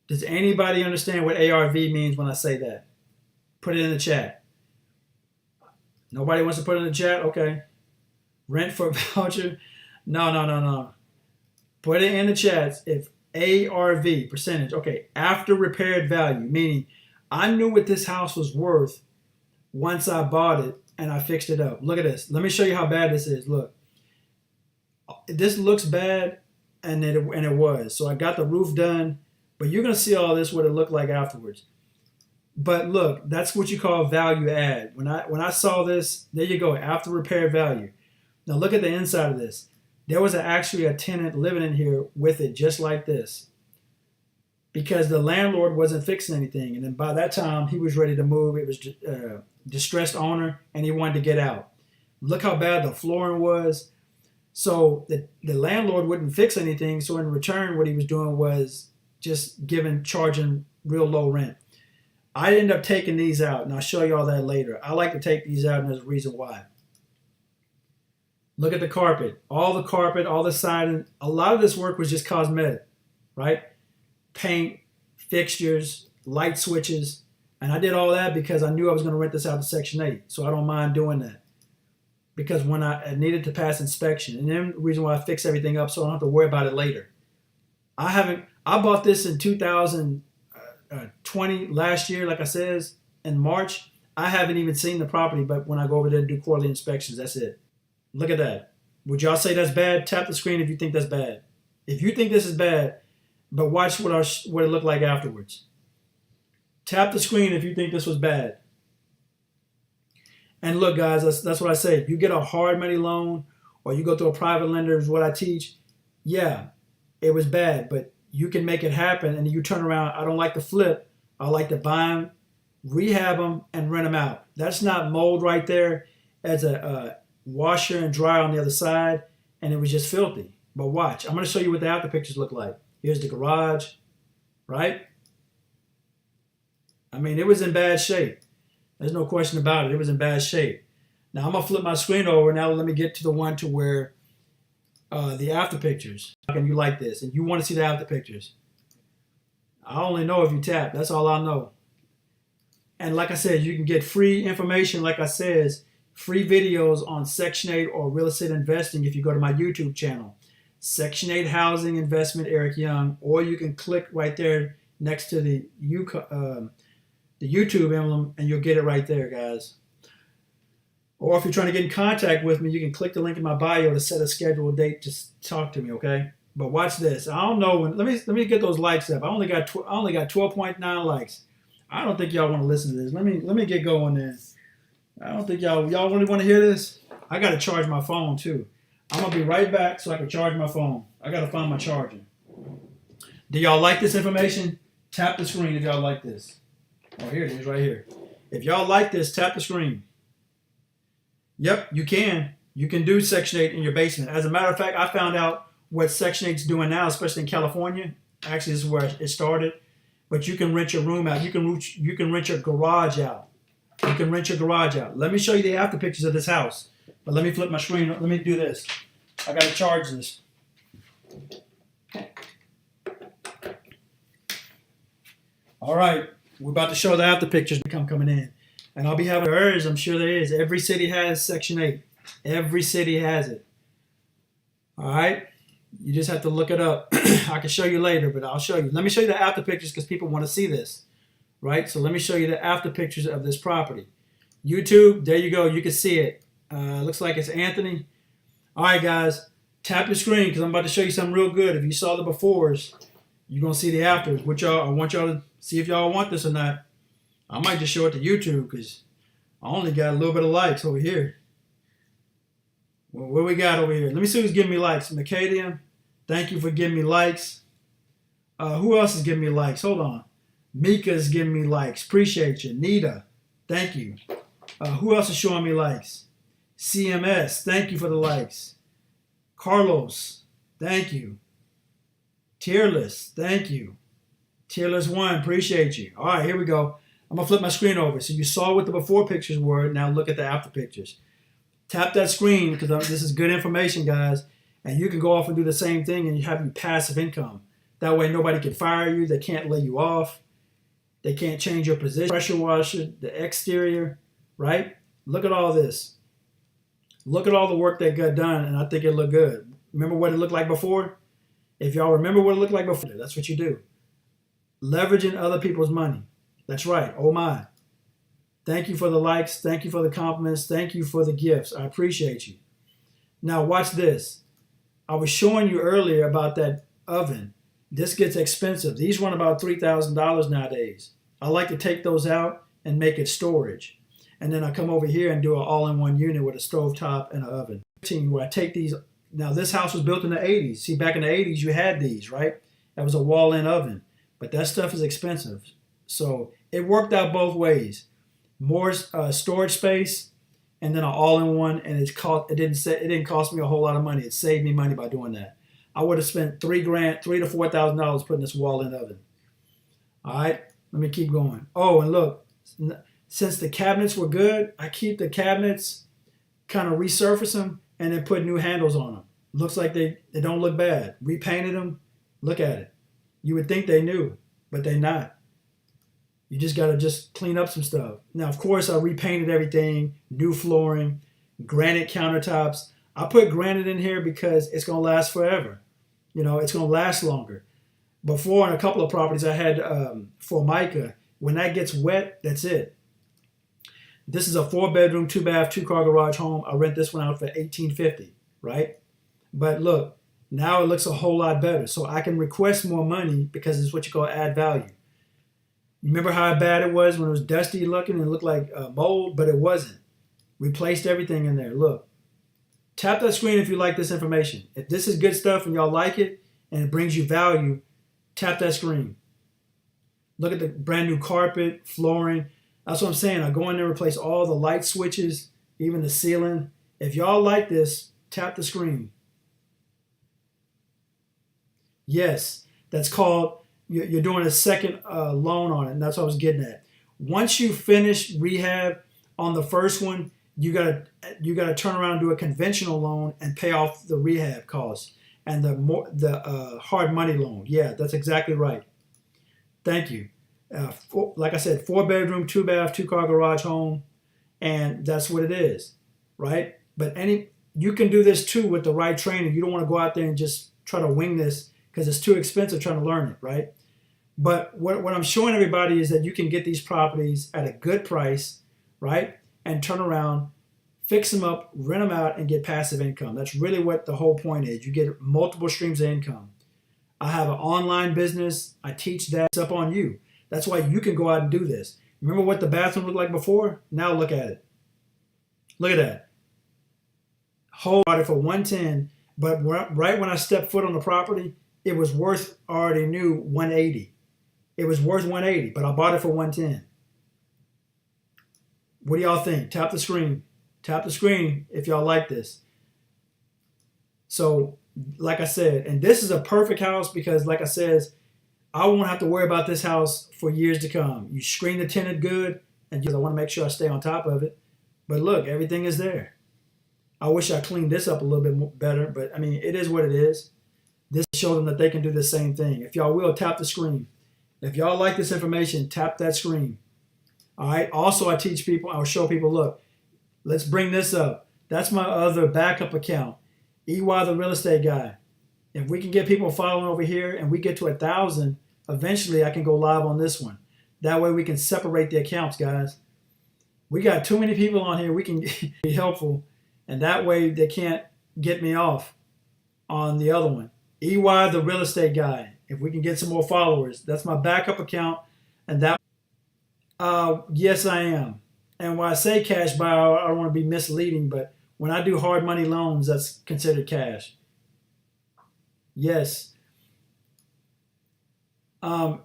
Does anybody understand what ARV means when I say that? Put it in the chat. Nobody wants to put it in the chat? Okay. Rent for voucher? No. Put it in the chat. If ARV, percentage, okay, after repaired value, meaning I knew what this house was worth once I bought it and I fixed it up. Look at this. Let me show you how bad this is. Look. This looks bad, and it was. So I got the roof done, but you're going to see all this, what it looked like afterwards. But look, that's what you call value add. When I saw this, there you go, after repaired value. Now look at the inside of this. There was actually a tenant living in here with it just like this because the landlord wasn't fixing anything. And then by that time, he was ready to move. It was distressed owner, and he wanted to get out. Look how bad the flooring was. So the landlord wouldn't fix anything. So in return, what he was doing was just charging real low rent. I ended up taking these out, and I'll show you all that later. I like to take these out, and there's a reason why. Look at the carpet, all the siding. A lot of this work was just cosmetic, right? paint, fixtures, light switches. And I did all that because I knew I was going to rent this out to Section 8. So I don't mind doing that. Because when I needed to pass inspection. And then the reason why I fix everything up so I don't have to worry about it later. I bought this in 2020, last year, like I says, in March. I haven't even seen the property, but when I go over there and do quarterly inspections, that's it. Look at that. Would y'all say that's bad? Tap the screen if you think that's bad. If you think this is bad, but watch what it looked like afterwards. Tap the screen if you think this was bad. And look, guys, that's what I say. If you get a hard money loan or you go through a private lender, is what I teach. Yeah, it was bad, but you can make it happen. And you turn around. I don't like to flip. I like to buy them, rehab them, and rent them out. That's not mold right there as a washer and dryer on the other side, and it was just filthy. But watch. I'm going to show you what the after pictures look like. Here's the garage, right? I mean, it was in bad shape. There's no question about it. It was in bad shape. Now, I'm going to flip my screen over. Now, let me get to the one to where the after pictures. And you like this, and you want to see the after pictures. I only know if you tap. That's all I know. And like I said, you can get free information, like I says, free videos on Section 8 or real estate investing if you go to my YouTube channel. Section 8 Housing Investment, Eric Young. Or you can click right there next to the YouTube emblem, and you'll get it right there, guys. Or if you're trying to get in contact with me, you can click the link in my bio to set a scheduled date to talk to me, okay? But watch this. I don't know when. Let me get those likes up. I only got 12.9 likes. I don't think y'all want to listen to this. Let me get going then. I don't think y'all really want to hear this. I got to charge my phone too. I'm gonna be right back so I can charge my phone. I got to find my charger. Do y'all like this information? Tap the screen if y'all like this. Oh, here it is right here. If y'all like this, tap the screen. Yep, you can. You can do Section 8 in your basement. As a matter of fact, I found out what Section 8 is doing now, especially in California. Actually, this is where it started. But you can rent your room out. You can rent your garage out. You can rent your garage out. Let me show you the after pictures of this house. But let me flip my screen. Let me do this. I got to charge this. All right. We're about to show the after pictures coming in. And I'll be having areas, I'm sure there is. Every city has Section 8. Every city has it. All right? You just have to look it up. I can show you later, but I'll show you. Let me show you the after pictures because people want to see this. Right? So let me show you the after pictures of this property. YouTube, there you go. You can see it. Looks like it's Anthony. All right, guys. Tap your screen because I'm about to show you something real good. If you saw the befores, you're going to see the afters. I want y'all to see if y'all want this or not. I might just show it to YouTube because I only got a little bit of likes over here. Well, what we got over here? Let me see who's giving me likes. Macadium, thank you for giving me likes. Who else is giving me likes? Hold on. Mika's giving me likes. Appreciate you. Nita, thank you. Who else is showing me likes? CMS, thank you for the likes. Carlos, thank you. Tierless, thank you. Tierless 1, appreciate you. All right, here we go. I'm going to flip my screen over. So you saw what the before pictures were. Now look at the after pictures. Tap that screen because this is good information, guys. And you can go off and do the same thing and you have your passive income. That way nobody can fire you. They can't lay you off. They can't change your position. Pressure washer, the exterior, right? Look at all this. Look at all the work that got done, and I think it looked good. Remember what it looked like before? If y'all remember what it looked like before, that's what you do. Leveraging other people's money. That's right. Oh my. Thank you for the likes. Thank you for the compliments. Thank you for the gifts. I appreciate you. Now watch this. I was showing you earlier about that oven. This gets expensive. These run about $3,000 nowadays. I like to take those out and make it storage. And then I come over here and do an all-in-one unit with a stovetop and an oven. Where I take these. Now this house was built in the 80s. See, back in the 80s you had these, right? That was a wall-in oven. But that stuff is expensive. So it worked out both ways. More storage space and then an all-in-one, and it didn't cost me a whole lot of money. It saved me money by doing that. I would have spent $3,000 to $4,000 putting this wall-in oven. All right, let me keep going. Oh, and look, since the cabinets were good, I keep the cabinets, kind of resurface them, and then put new handles on them. Looks like they don't look bad. Repainted them. Look at it. You would think they knew, but they're not. You just got to just clean up some stuff. Now, of course, I repainted everything, new flooring, granite countertops. I put granite in here because it's going to last forever. You know, it's going to last longer. Before, on a couple of properties, I had Formica. When that gets wet, that's it. This is a 4-bedroom, 2-bath, 2-car garage home. I rent this one out for $1,850, right? But look, now it looks a whole lot better. So I can request more money because it's what you call add value. Remember how bad it was when it was dusty looking and it looked like mold, but it wasn't. Replaced everything in there. Look, tap that screen if you like this information. If this is good stuff and y'all like it and it brings you value, tap that screen. Look at the brand new carpet, flooring. That's what I'm saying. I go in there and replace all the light switches, even the ceiling. If y'all like this, tap the screen. Yes, that's called, you're doing a second loan on it, and that's what I was getting at. Once you finish rehab on the first one, you gotta turn around and do a conventional loan and pay off the rehab costs and the hard money loan. Yeah, that's exactly right. Thank you. Like I said, 4-bedroom, 2-bath, 2-car garage home, and that's what it is, right? But you can do this too with the right training. You don't want to go out there and just try to wing this because it's too expensive trying to learn it, right? But what I'm showing everybody is that you can get these properties at a good price, right? And turn around, fix them up, rent them out, and get passive income. That's really what the whole point is. You get multiple streams of income. I have an online business. I teach that. It's up on you. That's why you can go out and do this. Remember what the bathroom looked like before? Now look at it. Look at that. Whole bought it for 110, but right when I stepped foot on the property, it was worth, already knew, 180. It was worth 180, but I bought it for 110. What do y'all think? Tap the screen. Tap the screen if y'all like this. So, like I said, and this is a perfect house because, like I said, I won't have to worry about this house for years to come. You screen the tenant good, and I want to make sure I stay on top of it. But look, everything is there. I wish I cleaned this up a little bit better, but I mean, it is what it is. This shows them that they can do the same thing. If y'all will, tap the screen. If y'all like this information, tap that screen. All right. Also, I teach people, I'll show people, look, let's bring this up. That's my other backup account, EY the real estate guy. If we can get people following over here and we get to 1,000, eventually I can go live on this one. That way we can separate the accounts, guys. We got too many people on here. We can be helpful. And that way they can't get me off on the other one. EY the real estate guy. If we can get some more followers, that's my backup account. And that, yes, I am. And when I say cash buy, I don't want to be misleading, but when I do hard money loans, that's considered cash. Yes. To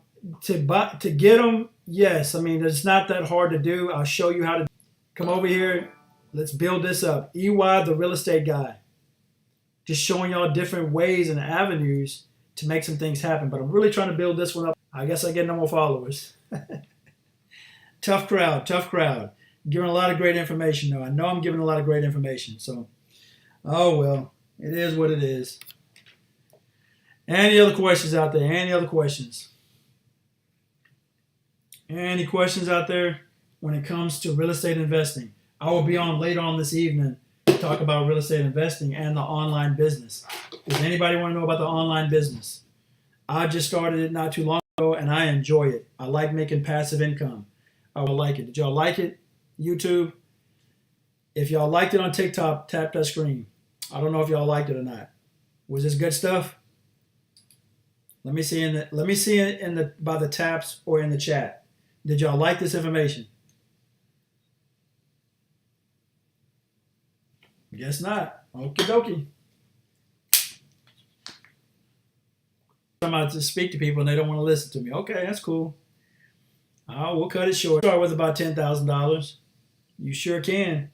get them, yes. I mean, it's not that hard to do. I'll show you how to come over here. Let's build this up. EY the real estate guy. Just showing y'all different ways and avenues to make some things happen. But I'm really trying to build this one up. I guess I get no more followers. Tough crowd, tough crowd. Giving a lot of great information, though. I know I'm giving a lot of great information. So, oh well, it is what it is. Any other questions out there? Any other questions? Any questions out there when it comes to real estate investing? I will be on later on this evening to talk about real estate investing and the online business. Does anybody want to know about the online business? I just started it not too long ago, and I enjoy it. I like making passive income. I will like it. Did y'all like it? YouTube? If y'all liked it on TikTok, tap that screen. I don't know if y'all liked it or not. Was this good stuff? Let me see in the by the taps or in the chat. Did y'all like this information? Guess not. Okie dokie. I'm about to speak to people and they don't want to listen to me. Okay, that's cool. We'll cut it short. Start with about $10,000. You sure can.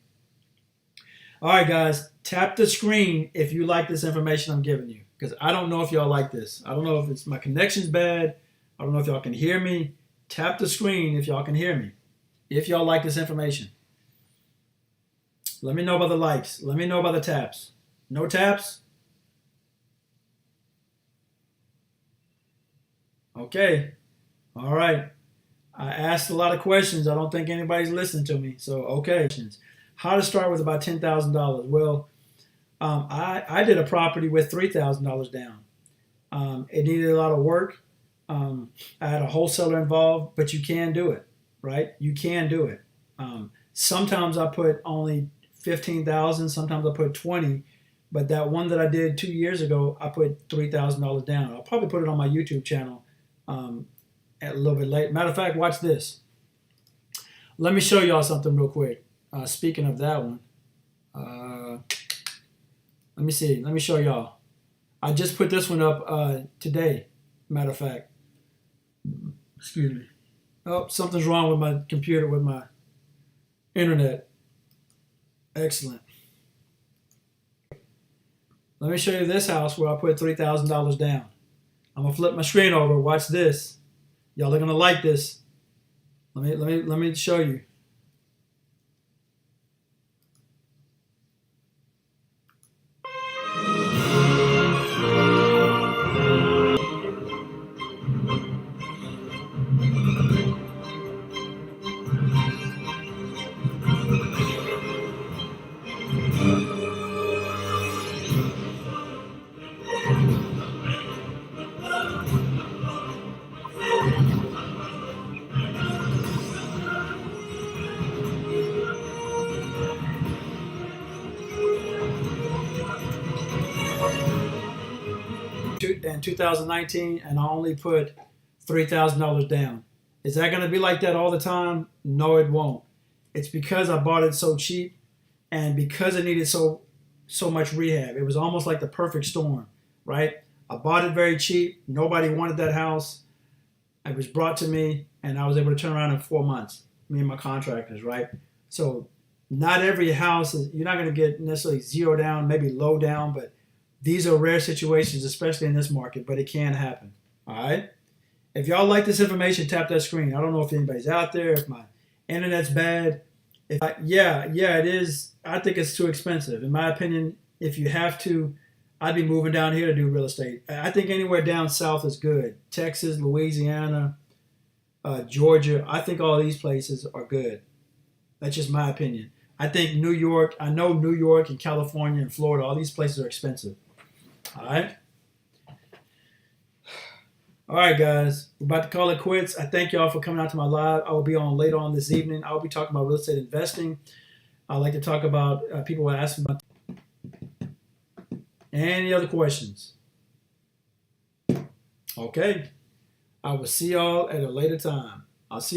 All right, guys. Tap the screen if you like this information I'm giving you. Because I don't know if y'all like this. I don't know if it's my connection's bad. I don't know if y'all can hear me. Tap the screen if y'all can hear me. If y'all like this information. Let me know about the likes. Let me know about the taps. No taps? Okay. All right. I asked a lot of questions. I don't think anybody's listening to me. So, okay. How to start with about $10,000? Well, I did a property with $3,000 down. It needed a lot of work. I had a wholesaler involved, but you can do it, right? You can do it. Sometimes I put only 15,000. Sometimes I put 20. But that one that I did 2 years ago, I put $3,000 down. I'll probably put it on my YouTube channel at a little bit late. Matter of fact, watch this. Let me show y'all something real quick. Speaking of that one, let me see. Let me show y'all. I just put this one up today. Matter of fact, excuse me. Oh, something's wrong with my computer, with my internet. Excellent. Let me show you this house where I put $3,000 down. I'm gonna flip my screen over. Watch this. Y'all are gonna like this. Let me show you. 2019, and I only put $3,000 down. Is that going to be like that all the time? No, it won't. It's because I bought it so cheap, and because it needed so much rehab. It was almost like the perfect storm, right? I bought it very cheap. Nobody wanted that house. It was brought to me, and I was able to turn around in 4 months. Me and my contractors, right? So not every house is, you're not going to get necessarily zero down, maybe low down, but these are rare situations, especially in this market, but it can happen. All right. If y'all like this information, tap that screen. I don't know if anybody's out there, if my internet's bad. Yeah, it is. I think it's too expensive. In my opinion, if you have to, I'd be moving down here to do real estate. I think anywhere down south is good. Texas, Louisiana, Georgia. I think all these places are good. That's just my opinion. I think New York, I know New York and California and Florida, all these places are expensive. All right. All right, guys. We're about to call it quits. I thank y'all for coming out to my live. I will be on later on this evening. I'll be talking about real estate investing. I like to talk about people will ask me about any other questions. Okay. I will see y'all at a later time. I'll see you.